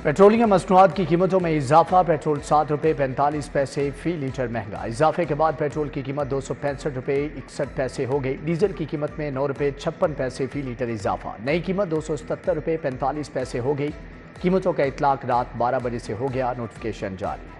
Petroleum मसनूआत की कीमतों में इजाफा। पेट्रोल 7 रुपये 45 पैसे फी लीटर महंगा। इजाफे के बाद पेट्रोल की कीमत 265 रुपये 61 पैसे हो गई। डीजल की कीमत में 9 रुपये 56 पैसे फी लीटर इजाफा। नई कीमत 277 रुपये 45 पैसे हो गई। कीमतों का इतलाक रात 12 बजे से हो गया। नोटिफिकेशन जारी।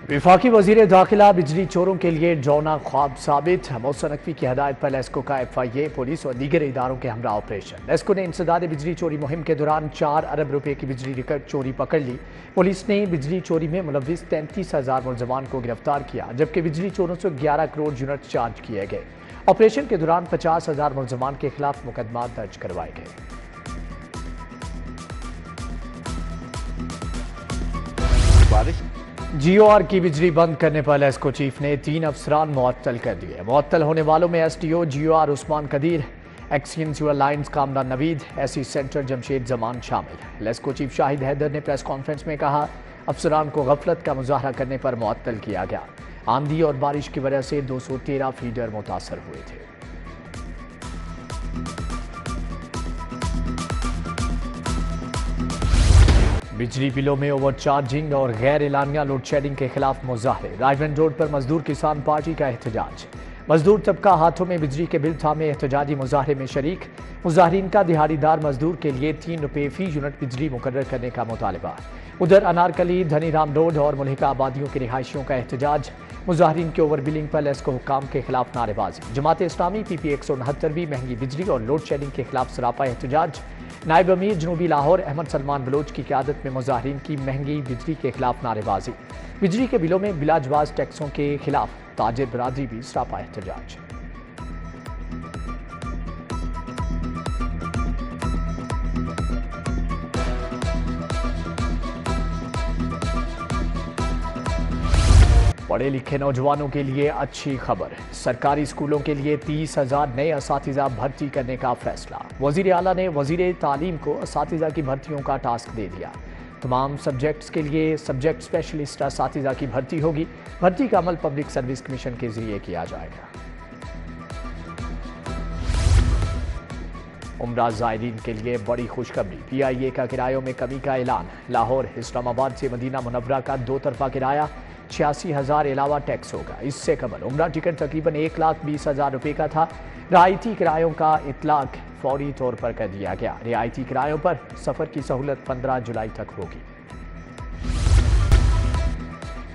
विफाकी वजीर दाखिला बिजली चोरों के लिए डरावना ख्वाब साबित। मौसम नकवी की हदायत पर लेस्को का FIA, पुलिस और दीगर इदारों के हमरा ऑपरेशन। लेस्को ने इंसदाद बिजली चोरी मुहिम के दौरान 4 अरब रुपए की बिजली रिकॉर्ड चोरी पकड़ ली। पुलिस ने बिजली चोरी में मुलविस 33,000 मुलजमान को गिरफ्तार किया, जबकि बिजली चोरों से 11 करोड़ यूनिट चार्ज किए गए। ऑपरेशन के दौरान 50,000 मुलजमान के खिलाफ मुकदमा दर्ज करवाए गए। GOR की बिजली बंद करने पर लेस्को चीफ ने 3 अफसरान मुअत्तल कर दिए। मुअत्तल होने वालों में SDO GOR Usman Qadeer, XEN sewer lines Kamran Naveed, SE centre Jamshed Zaman शामिल। लेस्को चीफ शाहिद हैदर ने प्रेस कॉन्फ्रेंस में कहा, अफसरान को गफलत का मुजाहरा करने पर मुअत्तल किया गया। आंधी और बारिश की वजह से 213 फीडर मुतासर हुए थे। बिजली बिलों में ओवरचार्जिंग और गैर एलानिया लोड शेडिंग के खिलाफ मुजाहरे। रायगंज रोड पर मजदूर किसान पार्टी का एहतजाज। मजदूर तबका हाथों में बिजली के बिल थामे एहतजाजी मुजाहरे में शरीक। मुजाहरीन का दिहाड़ीदार मजदूर के लिए 3 रुपये फी यूनिट बिजली मुकर्रर करने का मुतालबा। उधर अनारकली, धनीराम रोड और मुल्हिका आबादियों की रिहायशियों का एहतजाज। मुजाहरीन के ओवर बिलिंग पर लेस्को हुक्काम के खिलाफ नारेबाजी। जमात इस्लामी PP 169 भी महंगी बिजली और लोड शेडिंग के खिलाफ सरापा एहतजाज। नायब अमीर जनूबी लाहौर अहमद सलमान बलोच की क़यादत में मुजाहरीन की महंगी बिजली के खिलाफ नारेबाजी। बिजली के बिलों में बिलाजवाज टैक्सों के खिलाफ ताजिर बरादरी भी सरापा एहतजाज। पढ़े लिखे नौजवानों के लिए अच्छी खबर। सरकारी स्कूलों के लिए 30,000 नए असातिज़ा भर्ती करने का फैसला। वज़ीर आला ने वज़ीर तालीम को असातिज़ा की भर्तियों का टास्क दे दिया। तमाम सब्जेक्ट्स के लिए सब्जेक्ट स्पेशलिस्ट असातिज़ा की भर्ती होगी। भर्ती का अमल पब्लिक सर्विस कमीशन के जरिए किया जाएगा। उम्रा ज़ायरीन के लिए बड़ी खुशखबरी। PIA का किरायों में कमी का ऐलान। लाहौर इस्लामाबाद से मदीना मुनव्वरा का 2 तरफा किराया 86,000 अलावा टैक्स होगा। इससे कबल उम्रा टिकट तकरीबन 1,20,000 रुपये का था। रियायती किरायों का इतलाक फौरी तौर पर कर दिया गया। रियायती किरायों पर सफ़र की सहूलत 15 जुलाई तक होगी।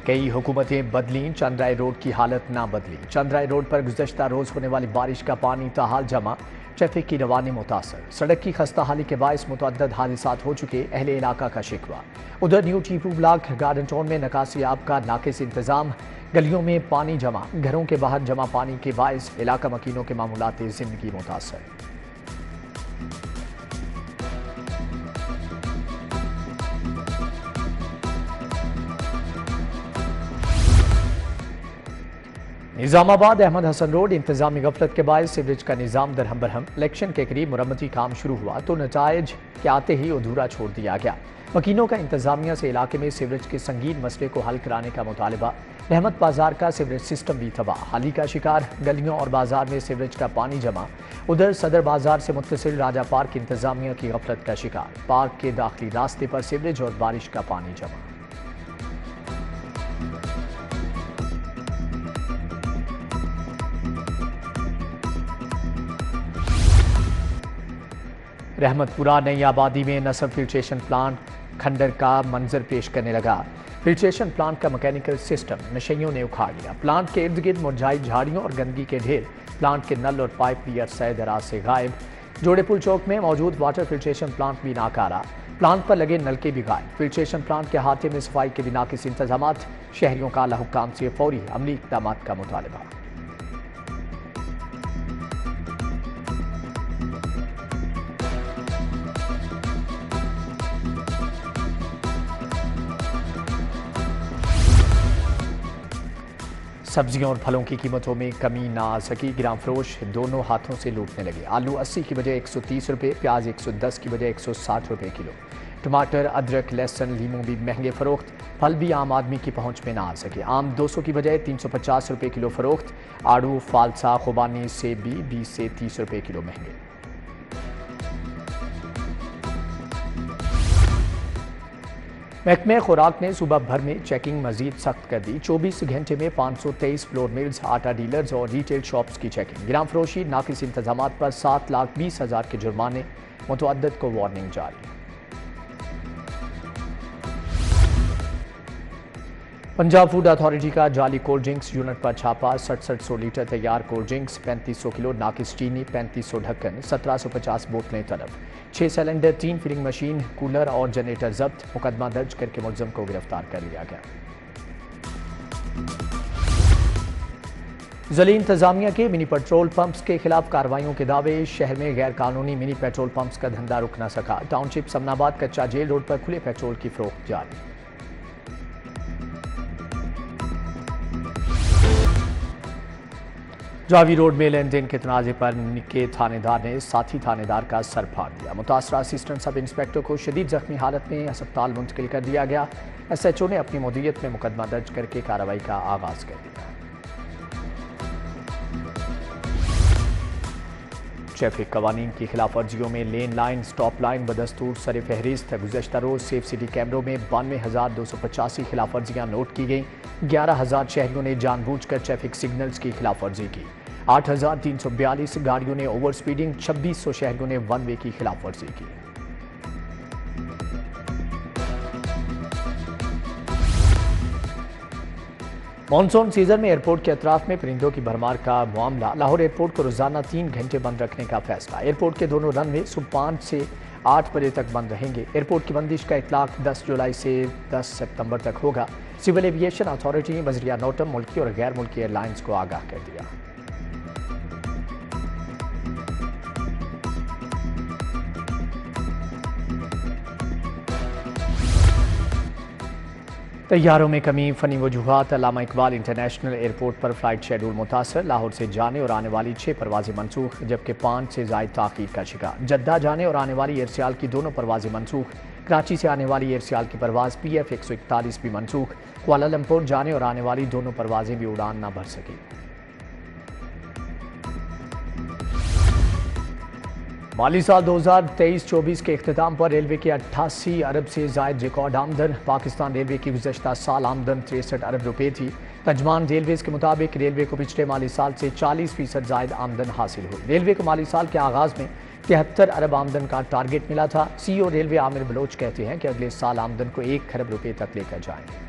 कई हुकूमतें बदलीं, चंद्राय रोड की हालत ना बदली। चंद्राय रोड पर गुज़श्ता रोज़ होने वाली बारिश का पानी ताहाल जमा, ट्रैफिक की रवानी मुतासर। सड़क की खस्ता हाली के बायस मुतअद्दिद हादिसात हो चुके, अहले इलाका का शिकवा। उधर new Tipu block garden town में नकासी आब का नाकिस इंतजाम, गलियों में पानी जमा, घरों के बाहर जमा पानी के बायस इलाका मकीनों के मामूलात जिंदगी मुतासर। निजामाबाद अहमद हसन रोड इंतजामी गफलत के बायस सीवरेज का निज़ाम दरहम बरहम। इलेक्शन के करीब मुरम्मती काम शुरू हुआ तो नताइज के आते ही अधूरा छोड़ दिया गया। मकीनों का इंतजामिया से इलाके में सीवरेज के संगीन मसले को हल कराने का मुतालबा। रहमत बाजार का सीवरेज सिस्टम भी तबाह, हाली का शिकार। गलियों और बाजार में सीवरेज का पानी जमा। उधर सदर बाजार से मुत्तसिल राजा पार्क इंतजामिया की गफलत का शिकार। पार्क के दाखिली रास्ते पर सीवरेज और बारिश का पानी जमा। रहमतपुरा नई आबादी में नसब फिल्ट्रेशन प्लांट खंडर का मंजर पेश करने लगा। फिल्ट्रेशन प्लांट का मैकेनिकल सिस्टम नशेइयों ने उखाड़ लिया। प्लांट के इर्द गिर्द मुरझाई झाड़ियों और गंदगी के ढेर। प्लांट के नल और पाइप भी अरसे दराज से गायब। जोड़ेपुल चौक में मौजूद वाटर फिल्ट्रेशन प्लांट भी नाकारा। प्लांट पर लगे नलके भी गायब। फिल्ट्रेशन प्लांट के अहाते में सफाई के बिना किसी इंतजाम। शहरियों का आला हुक्काम से फौरी अमली इक़दाम का मुतालबा। सब्जियों और फलों की कीमतों में कमी ना आ सकी। ग्राम फरोश दोनों हाथों से लूटने लगे। आलू 80 की बजाय 130 रुपये, प्याज 110 की बजाय 160 रुपये किलो। टमाटर, अदरक, लहसुन, लीमू भी महंगे फरोख्त। फल भी आम आदमी की पहुंच में ना आ सके। आम 200 की बजाय 350 रुपये किलो फरोख्त। आड़ू, फालसा, खुबानी, सेब भी 20 से 30 रुपये किलो महंगे। महकमे खुराक ने सूबा भर में चेकिंग मजीद सख्त कर दी। 24 घंटे में 523 फ्लोर मिल्स, आटा डीलर्स और रिटेल शॉप्स की चेकिंग। गिराम फरोशी, नाकिस इंतजाम पर 7,20,000 के जुर्माने, मुतअद्दिद को वार्निंग जारी। पंजाब फूड अथॉरिटी का जाली कोल्ड ड्रिंक्स यूनिट पर छापा। 6700 लीटर तैयार कोल्ड ड्रिंक्स, 3500 किलो नाकिस चीनी, 3500 ढक्कन, 1750 बोतलें तलब, 6 सिलेंडर, 3 फिलिंग मशीन, कूलर और जनरेटर जब्त। मुकदमा दर्ज करके मुलजम को गिरफ्तार कर लिया गया। ज़िला इंतजामिया के मिनी पेट्रोल पंप्स के खिलाफ कार्रवाइयों के दावे। शहर में गैर कानूनी मिनी पेट्रोल पंप्स का धंधा रुक न सका। टाउनशिप समनाबाद कच्चा जेल रोड पर खुले पेट्रोल की फरोख्त जारी। जावी रोड में लेन देन के तनाजे पर के थानेदार ने साथी थानेदार का सर फाड़ दिया। मुतासरा असिस्टेंट सब इंस्पेक्टर को शदीद जख्मी हालत में अस्पताल मुंतकिल कर दिया गया। SHO ने अपनी मौजूदियत में मुकदमा दर्ज करके कार्रवाई का आगाज कर दिया। ट्रैफिक कवानीन की खिलाफ वर्जियों में लेन लाइन, स्टॉप लाइन बदस्तूर सर फहरिस्त। गुज़श्ता रोज सेफ सिटी कैमरों में 92,285 खिलाफ वर्जियाँ नोट की गई। 11,000 शहरियों ने जानबूझकर ट्रैफिक सिग्नल्स की खिलाफ वर्जी की। 8,342 गाड़ियों ने ओवर स्पीडिंग, 2600 शहरियों ने वन वे की खिलाफ वर्जी की। मानसून सीजन में एयरपोर्ट के अतराफ में परिंदों की भरमार का मामला। लाहौर एयरपोर्ट को रोजाना 3 घंटे बंद रखने का फैसला। एयरपोर्ट के दोनों रनवे सुबह 5 से 8 बजे तक बंद रहेंगे। एयरपोर्ट की बंदिश का इतलाक 10 जुलाई से 10 सितंबर तक होगा। सिविल एविएशन अथॉरिटी ने बजरिया नोटम मुल्की और गैर मुल्की एयरलाइंस को आगाह कर दिया। तैयारों में कमी, फनी वजूहात। अल्लामा इकबाल इंटरनेशनल एयरपोर्ट पर फ्लाइट शेड्यूल मुतासर। लाहौर से जाने और आने वाली 6 परवाजें मनसूख, जबकि 5 से ज़ायद ताख़ीर का शिकार। जद्दा जाने और आने वाली एयर सियाल की दोनों परवाजें मनसूख। कराची से आने वाली एयर सियाल की परवाज़ PF 141 भी मनसूख। कुआलालंपुर जाने और आने वाली दोनों परवाजें भी उड़ान न भर सकी। माली साल 2023-24 के अख्ताम पर रेलवे की 88 अरब से ज़ायद रिकॉर्ड आमदन। पाकिस्तान रेलवे की गुज़श्ता साल आमदन 63 अरब रुपये थी। तर्जमान रेलवेज़ के मुताबिक रेलवे को पिछले माली साल से 40% ज़ायद आमदन हासिल हुई। रेलवे को माली साल के आगाज़ में 73 अरब आमदन का टारगेट मिला था। CEO रेलवे आमिर बलोच कहते हैं कि अगले साल आमदन को 1 खरब रुपये तक लेकर जाएंगे।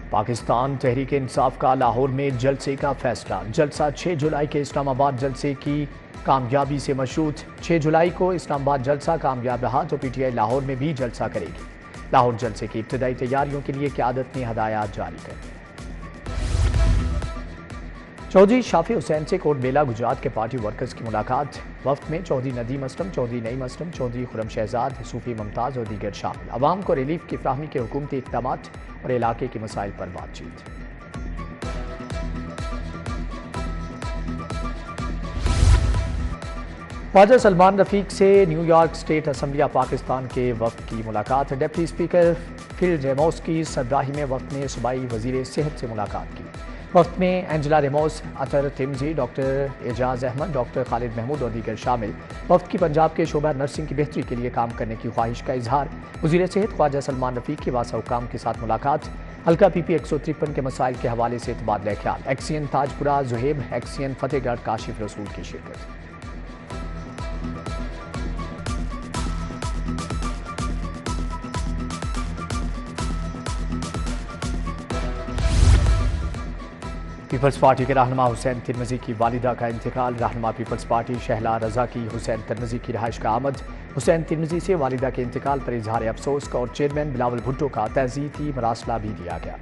पाकिस्तान तहरीक इंसाफ का लाहौर में जलसे का फैसला। जलसा 6 जुलाई के इस्लामाबाद जलसे की कामयाबी से मशरूत। 6 जुलाई को इस्लामाबाद जलसा कामयाब रहा तो PTI लाहौर में भी जलसा करेगी। लाहौर जलसे की इब्तदाई तैयारियों के लिए क़यादत ने हदायत जारी कर दी। चौधरी शाफी हुसैन से कोट बेला गुजरात के पार्टी वर्कर्स की मुलाकात। वफ्त में चौधरी नदीम असलम, चौधरी नईम असलम, चौधरी खुरम शहजाद, सूफी मुमताज़ और दीगर शामिल। अवाम को रिलीफ की फ्राहमी के हुकूमती इक़दामात और इलाके के मसाइल पर बातचीत। ख्वाजा सलमान रफीक से न्यूयॉर्क स्टेट असम्बली पाकिस्तान के वफ्द की मुलाकात। डिप्टी स्पीकर फिल रेमोस की सरबराही में वफ्द ने सूबाई वजीर सेहत से मुलाकात की। वफ्द में एंजेला रेमोस, अतर तिमजी, डॉक्टर एजाज अहमद, डॉक्टर खालिद महमूद और दीगर शामिल। वफ्द की पंजाब के शोबा नर्सिंग की बेहतरी के लिए काम करने की ख्वाहिश का इजहार। वजीर सेहत ख्वाजा सलमान रफीक की वासा हुकाम के साथ मुलाकात। हल्का PP 153 के मसाइल के हवाले से तबादला ख्याल। एक्सियन ताजपुरा जुहेब, एक्सियन फतेहगढ़ काशिफ रसूल की शिरकत। पीपल्स पार्टी के रहनुमा हुसैन तिरमिज़ी की वालिदा का इंतकाल। रहनुमा पीपल्स पार्टी शहला रजा की हुसैन तिरमिज़ी की रिहाइश का आमद। हुसैन तिरमिज़ी से वालिदा के इंतकाल पर इजहार अफसोस का और चेयरमैन बिलावल भुट्टो का तहज़ीती मरासला भी दिया गया।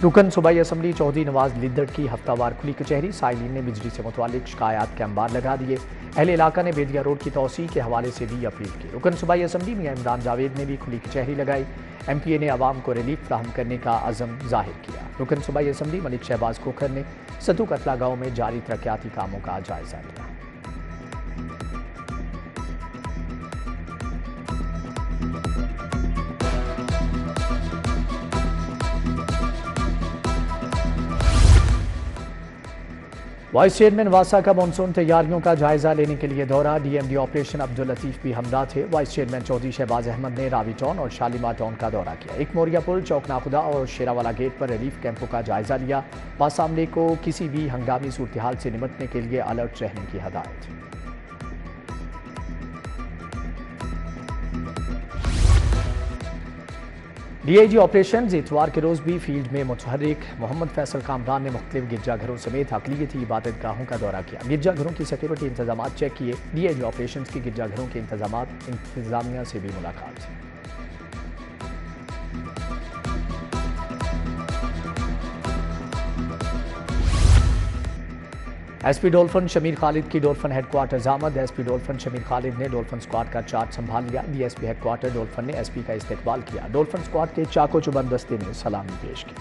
रुकन सूबाई असम्बली चौधरी नवाज लिद्दड़ की हफ्तावार खुली कचहरी। साइलिन ने बिजली से मुतालिक शिकायत के अंबार लगा दिए। अहले इलाका ने बेदिया रोड की तोसी के हवाले से भी अपील की। रुकन सूबाई असम्बली मियां इमरान जावेद ने भी खुली कचहरी लगाई। MPA ने आवाम को रिलीफ फ्राहम करने का अज़म जाहिर किया। रुकन सूबाई असम्बली मलिक शहबाज खोखर ने सतू कतला गाँव में जारी तरक्याती कामों का जायजा लिया। वाइस चेयरमैन वासा का मानसून तैयारियों का जायजा लेने के लिए दौरा। डीएमडी ऑपरेशन अब्दुल लतीफ भी हमरा थे। वाइस चेयरमैन चौधरी शहबाज अहमद ने रावी टाउन और शालीमार टाउन का दौरा किया। एक मोरिया पुल, चौक नाखुदा और शेरावाला गेट पर रिलीफ कैंपों का जायजा लिया। बासामले को किसी भी हंगामी सूरत हाल से निपटने के लिए अलर्ट रहने की हदायत। डीआईजी ऑपरेशन इतवार के रोज भी फील्ड में मुतहर्रिक। मोहम्मद फैसल कामरान ने मुख्तलिफ गिरजाघरों समेत अक़लियती इबादत गाहों का दौरा किया। गिरजाघरों की सिक्योरिटी इंतजाम चेक किए। डीआईजी ऑपरेशन की गिरजाघरों के इंतजामिया से भी मुलाकात। एसपी डोल्फन शमीर खालिद की डोल्फन हेडक्वार्टर्स आमद। एसपी डोल्फन शमीर खालिद ने डोल्फन स्क्वाड का चार्ज संभाल लिया। डीएसपी हेडक्वार्टर डोल्फन ने एसपी का इस्तकबाल किया। डोल्फन स्क्वाड के चाको चुबंद दस्ते ने सलामी पेश की।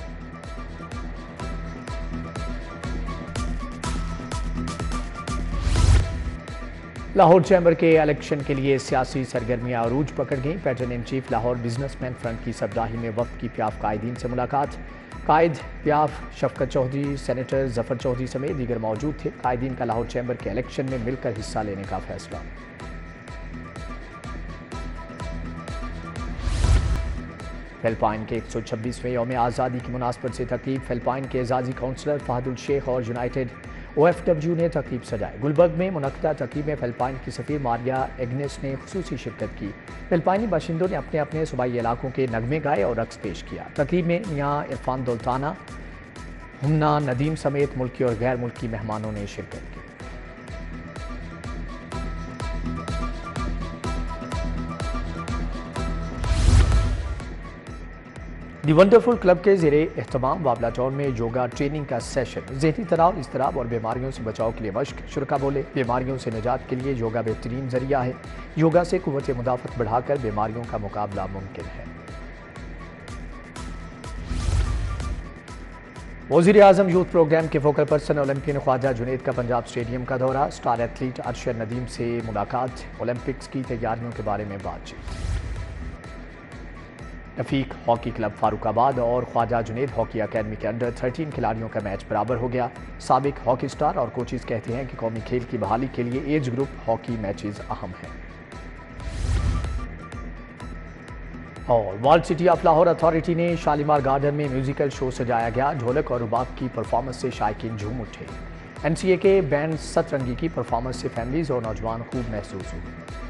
लाहौर चैम्बर के इलेक्शन के लिए सियासी सरगर्मियां अरूज पकड़ गईं। Pattern in chief Lahore businessman front की सब्दाही में वक्त की प्याफ कायदीन से मुलाकात। कायद प्याफ शफकत चौधरी, सेनेटर जफर चौधरी समेत दीगर मौजूद थे। कायदीन का लाहौर चैम्बर के इलेक्शन में मिलकर हिस्सा लेने का फैसला। फिलिपाइन के 126वें यौम आज़ादी की मुनासबत से तकरीब। फिलिपाइन के एजाजी काउंसलर फहदुल शेख और यूनाइटेड OFW ने तकरीब सजाई। गुलबर्ग में मुनक्किदा तकरीब में फिलिपाइन की सफ़ीर मारिया एग्नेस ने खुसूसी शिरकत की। फिलिपाइनी बाशिंदों ने अपने अपने सूबाई इलाकों के नगमे गाए और रक्स पेश किया। तकरीब में मियाँ इरफान दौलताना, हुम्ना नदीम समेत मुल्की और गैर मुल्की मेहमानों ने शिरकत की। दी वंडरफुल क्लब के ज़ेरे एहतमाम बाबला टाउन में योगा ट्रेनिंग का सेशन। ज़हनी तनाव, इज़्तिराब और बीमारियों से बचाव के लिए मश्क। शुरका बोले, बीमारियों से निजात के लिए योगा बेहतरीन जरिया है। योगा से कुव्वत मुदाफ़त बढ़ाकर बीमारियों का मुकाबला मुमकिन है। वज़ीर आज़म यूथ प्रोग्राम के focal person Olympian Khawaja Junaid का पंजाब स्टेडियम का दौरा। स्टार एथलीट अरशद नदीम से मुलाकात। ओलंपिक्स की तैयारियों के बारे में बातचीत। रफीक हॉकी क्लब फारूकाबाद और ख्वाजा जुनैद हॉकी अकेडमी के अंडर 13 खिलाड़ियों का मैच बराबर हो गया। साबिक हॉकी स्टार और कोचेज कहते हैं कि कौमी खेल की बहाली के लिए एज ग्रुप हॉकी मैचेस अहम हैं। और world city of Lahore authority ने शालीमार गार्डन में म्यूजिकल शो सजाया गया। ढोलक और रुबाब की परफॉर्मेंस से शायकीन झूम उठे। NCA के बैंड सतरंगी की परफॉर्मेंस से फैमिलीज और नौजवान खूब महसूस हुए।